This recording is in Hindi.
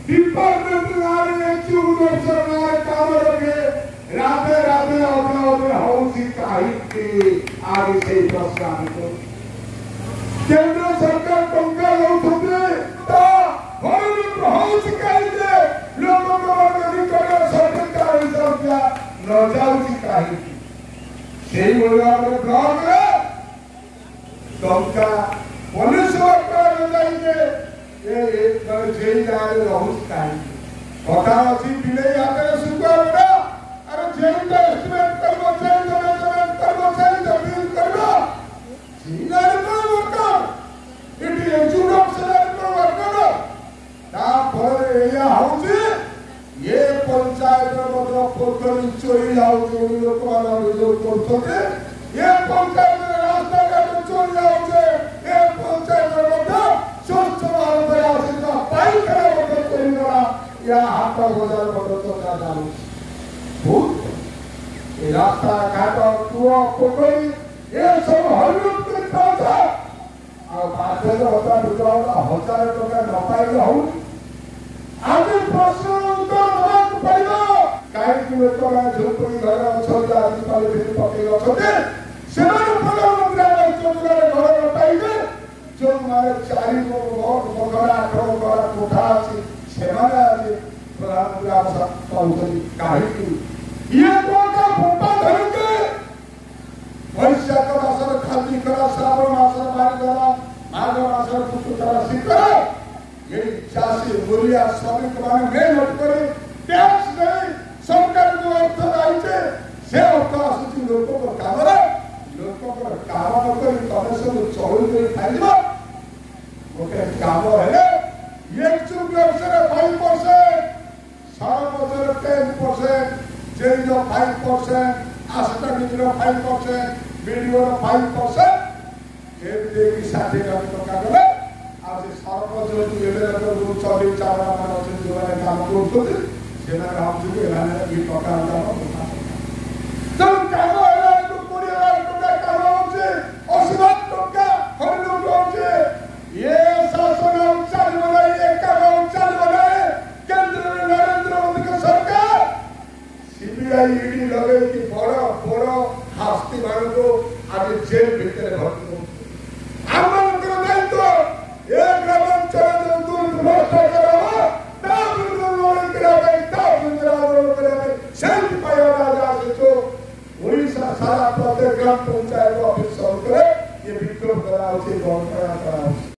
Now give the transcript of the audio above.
डिपार्टमेंट गारे चूड़ोसर गारे काम रखे राधे राधे अधे अधे हौसी काहिके आगे से प्रश्न को केंद्र सरकार टंका लौटते ता भरत हौसी काहिके लोगों को निकट सरकार हिसाब क्या न जाउची काहिके सेही बोला हमरे ब्लॉक रे टंका पुलिस सरकार जाइए ये एक जेल जाए रहूस काहिके कथा अछि बिले आते सुगा बड़ा अरे जेल का एस्टिमेट करबो जेल का मेजरमेंट करबो जेल का बिल करबो जिनार को वर्कर इटी एजुडम सेलर को वर्कर ता पर या होउची ये पंचायत मध्य पोखरी चोरी जाउची लोक वाला जो करथते ये पंचायत रास्ता घाट चोरी जाउचे ये पंचायत मध्य स्वच्छ भारत यासिका पाई करे मध्य चोरी करा या हाथ बाजार मध्य तो का जानु भूत ये रास्ता घाट कुआ पोखरी ये सब हरित के था आ पाछे होता दुकान हजार टका न पाइले हो आज प्रश्न उत्तर दबाक पड़िबो काई कि लोकरा झोपड़ी घर अछल आदि पाले फिर पके अछते सेमान प्रधानमंत्री आवास योजनारे घर न पाइबे जो मारे चारि को बहुत बगरा बगरा कोठा अछि सेमाने आज प्रधानमंत्री आवास पाउछी काई कि ये कोठा फुटा धरके वैशाख मासर खाली करा श्रावण मासर मारी करा माघ मासर फुटू करा सिकरा ये चासी मूल्य श्रमिक माने मेहनत करे टैक्स नहीं सरकार को अर्थ आइছে से अर्थ आसुची लोक को काम कर तमे सब चोरी कर खाइबो ओके काम हेले एक चुप व्यवसाय 5% सारा बजर 10% जेई जो 5% आस्था निजरो 5% वीडियो 5% के देखि 60 टका गले आज सरकार जो लेवल पर रूल चली चारा मान अछि जो काम करथि सेना हम जो एलाने ई टका